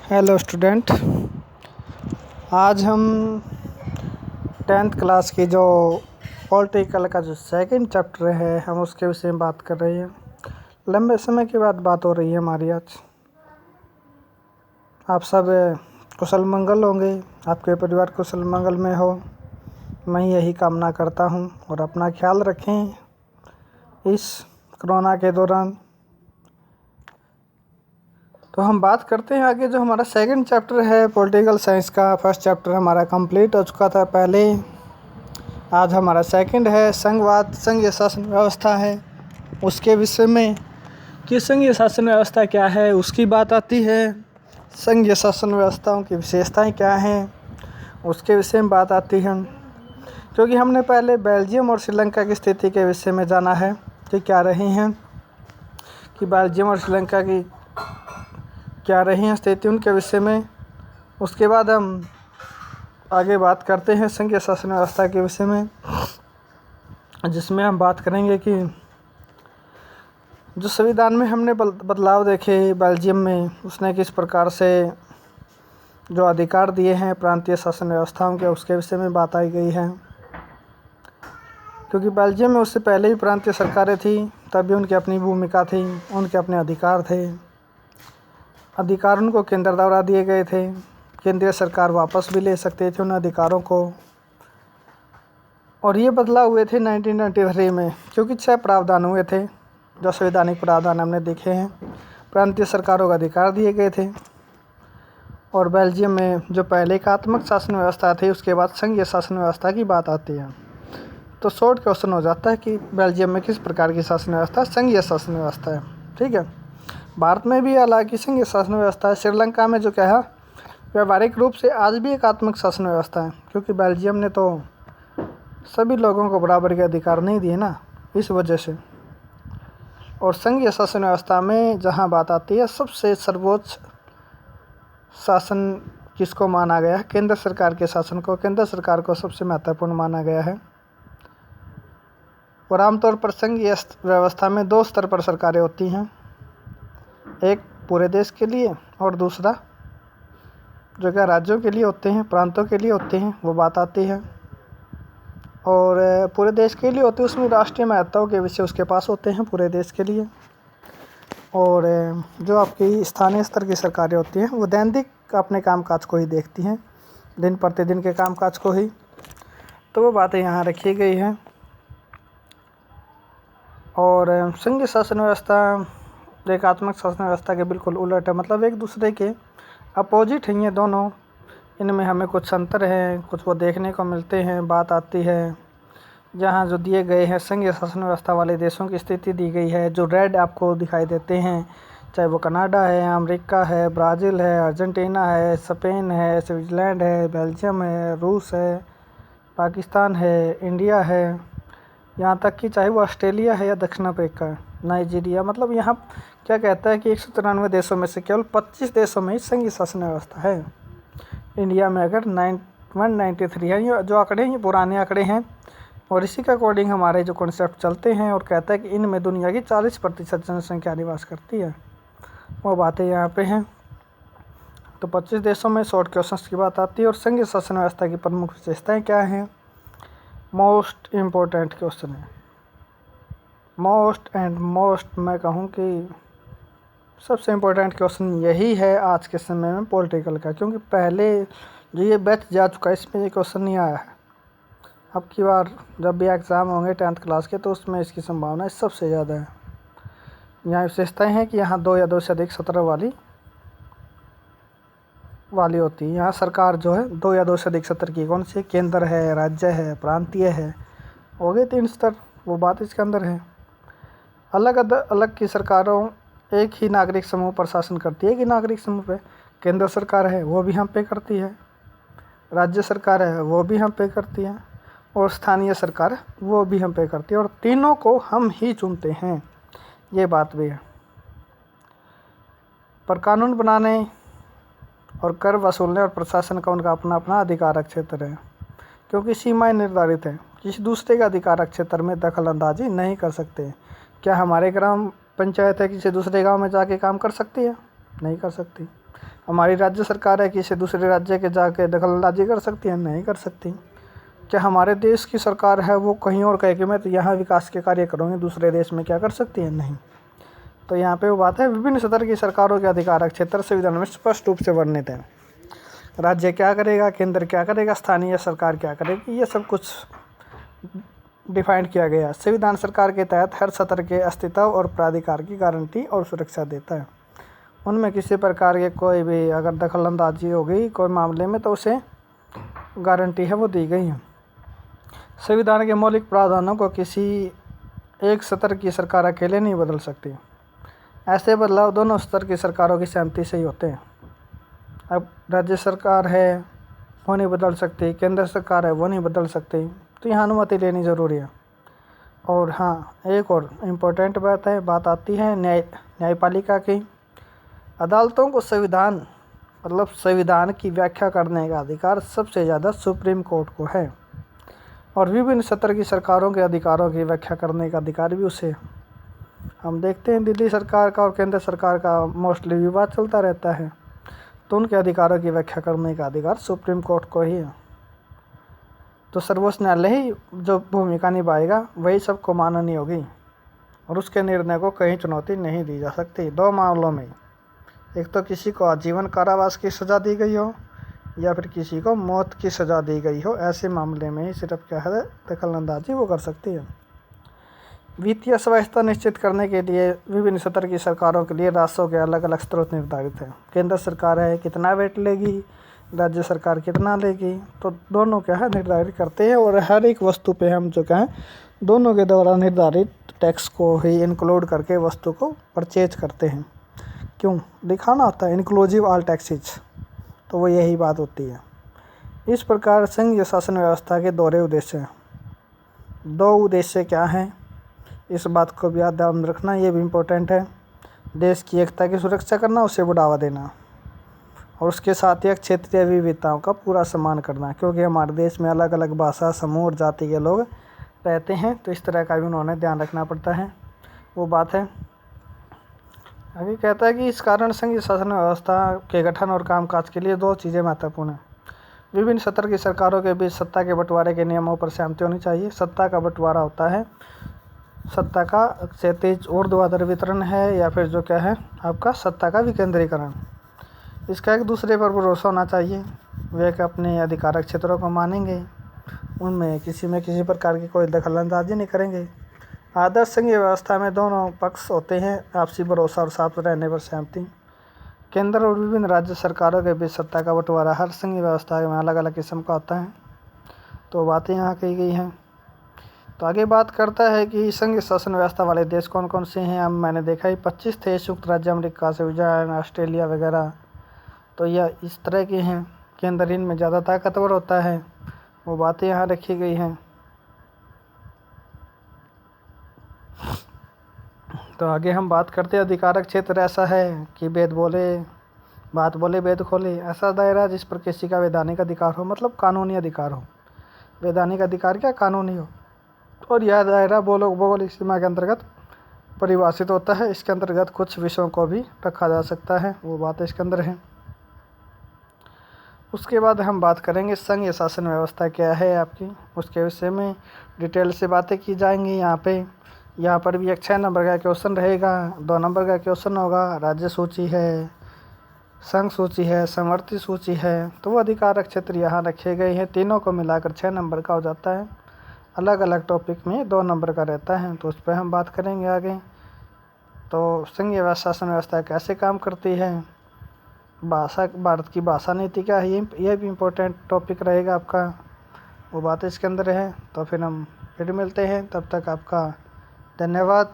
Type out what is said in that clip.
Hello student, आज हम 10th class की जो पॉलिटिकल का जो सेकंड चैप्टर है हम उसके विषय में बात कर रहे हैं। लंबे समय के बाद बात हो रही है हमारी आज। आप सब कुशल मंगल होंगे, आपके परिवार कुशल मंगल में हो, मैं यही कामना करता हूं। और अपना ख्याल रखें इस कोरोना के दौरान। तो हम बात करते हैं आगे। जो हमारा सेकंड चैप्टर है पॉलिटिकल साइंस का, फर्स्ट चैप्टर हमारा कंप्लीट हो चुका था पहले। आज हमारा सेकंड है संघवाद, संघीय शासन व्यवस्था है उसके विषय में कि संघीय शासन व्यवस्था क्या है उसकी बात आती है। संघीय शासन व्यवस्थाओं की विशेषताएं क्या हैं उसके विषय में बात आती है। क्योंकि हमने पहले बेल्जियम और श्रीलंका की स्थिति के विषय में जाना है कि क्या रही हैं, कि बेल्जियम और श्रीलंका की क्या रही हैं स्थिति उनके विषय में। उसके बाद हम आगे बात करते हैं संघीय शासन व्यवस्था के विषय में, जिसमें हम बात करेंगे कि जो संविधान में हमने बदलाव देखे बेल्जियम में, उसने किस प्रकार से जो अधिकार दिए हैं प्रांतीय शासन व्यवस्थाओं के, उसके विषय में बात आई गई है। क्योंकि बेल्जियम में उससे पहले भी प्रांतीय सरकारें थी, तब भी उनकी अपनी भूमिका थी, उनके अपने अधिकार थे। अधिकार उनको केंद्र द्वारा दिए गए थे, केंद्रीय सरकार वापस भी ले सकते थे उन अधिकारों को। और ये बदलाव हुए थे 1993 में, क्योंकि 6 प्रावधान हुए थे जो संवैधानिक प्रावधान हमने देखे हैं। प्रांतीय सरकारों को अधिकार दिए गए थे। और बेल्जियम में जो पहले एकात्मक शासन व्यवस्था थी, उसके बाद संघीय शासन व्यवस्था की बात आती है। तो शॉर्ट क्वेश्चन हो जाता है कि बेल्जियम में किस प्रकार की शासन व्यवस्था, संघीय शासन व्यवस्था है। ठीक है, भारत में भी हालांकि संघीय शासन व्यवस्था है। श्रीलंका में जो क्या है व्यावहारिक रूप से आज भी एकात्मक शासन व्यवस्था है, क्योंकि बेल्जियम ने तो सभी लोगों को बराबर के अधिकार नहीं दिए ना, इस वजह से। और संघीय शासन व्यवस्था में जहाँ बात आती है, सबसे सर्वोच्च शासन किसको माना गया है? केंद्र सरकार के शासन को, केंद्र सरकार को सबसे महत्वपूर्ण माना गया है। और आमतौर पर संघीय व्यवस्था में 2 स्तर पर सरकारें होती हैं, एक पूरे देश के लिए और दूसरा जो क्या राज्यों के लिए होते हैं, प्रांतों के लिए होते हैं, वो बात आती है। और पूरे देश के लिए होते हैं, उसमें राष्ट्रीय महत्व के विषय उसके पास होते हैं पूरे देश के लिए। और जो आपकी स्थानीय स्तर की सरकारें होती हैं, वो दैनिक अपने कामकाज को ही देखती हैं, दिन प्रतिदिन के कामकाज को ही। तो वो बातें यहाँ रखी गई हैं। और संघीय शासन व्यवस्था एकात्मक शासन व्यवस्था के बिल्कुल उलट है, मतलब एक दूसरे के अपोजिट हैं ये दोनों। इनमें हमें कुछ अंतर हैं, कुछ वो देखने को मिलते हैं। बात आती है जहाँ जो दिए गए हैं संघीय शासन व्यवस्था वाले देशों की स्थिति दी गई है, जो रेड आपको दिखाई देते हैं, चाहे वो कनाडा है, अमेरिका है, ब्राज़ील है, अर्जेंटीना है, स्पेन है, स्विट्ज़रलैंड है, बेल्जियम है, रूस है, पाकिस्तान है, इंडिया है, यहाँ तक कि चाहे वो ऑस्ट्रेलिया है या दक्षिण अफ्रीका है, नाइजीरिया। मतलब यहाँ क्या कहता है कि 193 देशों में से केवल 25 देशों में ही संघीय शासन व्यवस्था है। इंडिया में अगर 193 है, ये जो आंकड़े हैं ये पुराने आंकड़े हैं। और इसी के अकॉर्डिंग हमारे जो कॉन्सेप्ट चलते हैं, और कहता है कि इनमें दुनिया की 40% जनसंख्या निवास करती है, वो बातें यहाँ पे हैं। तो 25 देशों में शॉर्ट क्वेश्चंस की बात आती है। और संघीय शासन व्यवस्था की प्रमुख विशेषताएँ क्या हैं? मोस्ट इम्पोर्टेंट क्वेश्चन है, मोस्ट मैं कहूँ कि सबसे इम्पोर्टेंट क्वेश्चन यही है आज के समय में पॉलिटिकल का। क्योंकि पहले जो ये बैच जा चुका है, इसमें ये क्वेश्चन नहीं आया है। अब की बार जब भी एग्ज़ाम होंगे 10th क्लास के, तो उसमें इसकी संभावना सबसे ज़्यादा है। यहाँ विशेषताएँ हैं कि यहाँ 2 या 2 से अधिक सत्र वाली होती है। यहाँ सरकार जो है 2 या 2 से अधिक सत्र की, कौन सी? केंद्र है, राज्य है, प्रांतीय है, हो गए 3 स्तर, वो बात इसके अंदर है। अलग की सरकारों एक ही नागरिक समूह पर शासन करती है, एक ही नागरिक समूह पे। केंद्र सरकार है वो भी हम पे करती है, राज्य सरकार है वो भी हम पे करती है, और स्थानीय सरकार वो भी हम पे करती है। और तीनों को हम ही चुनते हैं, ये बात भी है। पर कानून बनाने और कर वसूलने और प्रशासन का उनका अपना अपना अधिकारक क्षेत्र है, क्योंकि सीमाएं निर्धारित हैं। किसी दूसरे के अधिकारक क्षेत्र में दखल अंदाजी नहीं कर सकते। क्या हमारे ग्राम पंचायत है किसी दूसरे गांव में जाके काम कर सकती है? नहीं कर सकती। हमारी राज्य सरकार है किसी दूसरे राज्य के जाके दखलंदाजी कर सकती है? नहीं कर सकती। क्या हमारे देश की सरकार है वो कहीं और कहे कि मैं तो यहाँ विकास के कार्य करूँगी, दूसरे देश में क्या कर सकती है? नहीं। तो यहाँ पे वो बात है, विभिन्न स्तर की सरकारों के अधिकारक क्षेत्र संविधान में स्पष्ट रूप से वर्णित है। राज्य क्या करेगा, केंद्र क्या करेगा, स्थानीय सरकार क्या करेगी, ये सब कुछ डिफाइंड किया गया। संविधान सरकार के तहत हर सत्र के अस्तित्व और प्राधिकार की गारंटी और सुरक्षा देता है। उनमें किसी प्रकार के कोई भी अगर दखलंदाजी हो गई कोई मामले में तो उसे गारंटी है वो दी गई है। संविधान के मौलिक प्रावधानों को किसी एक स्तर की सरकार अकेले नहीं बदल सकती। ऐसे बदलाव दोनों स्तर की सरकारों की सहमति से ही होते हैं। अब राज्य सरकार है वो नहीं बदल सकती, केंद्र सरकार है वो नहीं बदल सकती, तो यहाँ अनुमति लेनी ज़रूरी है। और हाँ, एक और इम्पोर्टेंट बात आती है न्यायपालिका की। अदालतों को संविधान की व्याख्या करने का अधिकार सबसे ज़्यादा सुप्रीम कोर्ट को है, और विभिन्न स्तर की सरकारों के अधिकारों की व्याख्या करने का अधिकार भी उसे। हम देखते हैं दिल्ली सरकार का और केंद्र सरकार का मोस्टली विवाद चलता रहता है, तो उनके अधिकारों की व्याख्या करने का अधिकार सुप्रीम कोर्ट को ही है। तो सर्वोच्च न्यायालय ही जो भूमिका निभाएगा वही सबको माननी होगी, और उसके निर्णय को कहीं चुनौती नहीं दी जा सकती। दो मामलों में, एक तो किसी को आजीवन कारावास की सज़ा दी गई हो या फिर किसी को मौत की सज़ा दी गई हो, ऐसे मामले में ही सिर्फ क्या है दखलंदाजी वो कर सकती है। वित्तीय स्वायत्तता निश्चित करने के लिए विभिन्न स्तर की सरकारों के लिए राजस्व के अलग अलग स्रोत निर्धारित हैं। केंद्र सरकार है कितना वेट लेगी, राज्य सरकार कितना लेगी, तो दोनों क्या है निर्धारित करते हैं, और हर एक वस्तु पे हम जो क्या है दोनों के द्वारा निर्धारित टैक्स को ही इंक्लूड करके वस्तु को परचेज करते हैं। क्यों दिखाना होता है इंक्लूसिव ऑल टैक्सेज, तो वो यही बात होती है। इस प्रकार संघीय शासन व्यवस्था के दोहरे उद्देश्य हैं। दो उद्देश्य क्या हैं, इस बात को भी ध्यान रखना, ये भी इम्पोर्टेंट है। देश की एकता की सुरक्षा करना, उसे बढ़ावा देना, और उसके साथ ही क्षेत्रीय विविधताओं का पूरा सम्मान करना, क्योंकि हमारे देश में अलग अलग भाषा समूह और जाति के लोग रहते हैं, तो इस तरह का भी उन्होंने ध्यान रखना पड़ता है। वो बात है। आगे कहता है कि इस कारण संघीय शासन व्यवस्था के गठन और कामकाज के लिए दो चीज़ें महत्वपूर्ण हैं। विभिन्न स्तर की सरकारों के बीच सत्ता के बंटवारे के नियमों पर सहमति होनी चाहिए। सत्ता का बंटवारा होता है सत्ता का क्षैतिज ऊर्ध्वाधर वितरण है, या फिर जो क्या है आपका सत्ता का विकेंद्रीकरण। इसका एक दूसरे पर भरोसा होना चाहिए। वे अपने अधिकारक क्षेत्रों को मानेंगे, उनमें किसी प्रकार की कोई दखलंदाजी नहीं करेंगे। आदर्श संघीय व्यवस्था में दोनों पक्ष होते हैं, आपसी भरोसा और साथ रहने पर सहमति। केंद्र और विभिन्न राज्य सरकारों के बीच सत्ता का बंटवारा हर संघीय व्यवस्था में अलग अलग किस्म का होता है। तो बातें यहाँ कही गई हैं। तो आगे बात करता है कि संघीय शासन व्यवस्था वाले देश कौन कौन से हैं। अब मैंने देखा ही 25 थे, संयुक्त राज्य अमेरिका, स्विट्जरलैंड, ऑस्ट्रेलिया वगैरह। तो यह इस तरह के हैं। केंद्र इनमें ज़्यादा ताकतवर होता है, वो बातें यहाँ रखी गई हैं। तो आगे हम बात करते हैं अधिकारक क्षेत्र ऐसा है कि बात बोले वेद खोले। ऐसा दायरा जिस पर किसी का वैधानिक अधिकार हो, मतलब कानूनी अधिकार हो। वैधानिक अधिकार क्या, कानूनी हो, और यह दायरा भौगोलिक सीमा के अंतर्गत परिभाषित होता है। इसके अंतर्गत कुछ विषयों को भी रखा जा सकता है, वो बात इसके अंदर है। उसके बाद हम बात करेंगे संघीय शासन व्यवस्था क्या है आपकी, उसके विषय में डिटेल से बातें की जाएंगी। यहाँ पर भी एक 6 नंबर का क्वेश्चन रहेगा, 2 नंबर का क्वेश्चन होगा। राज्य सूची है, संघ सूची है, समवर्ती सूची है, तो वो अधिकारक क्षेत्र यहाँ रखे गए हैं। तीनों को मिलाकर 6 नंबर का हो जाता है। अलग अलग टॉपिक में 2 नंबर का रहता है, तो उस पर हम बात करेंगे आगे। तो संघीय शासन व्यवस्था कैसे काम करती है, भारत की भाषा नीति क्या है, ये भी इम्पोर्टेंट टॉपिक रहेगा आपका, वो बात इसके अंदर है। तो फिर हम फिर मिलते हैं, तब तक आपका धन्यवाद।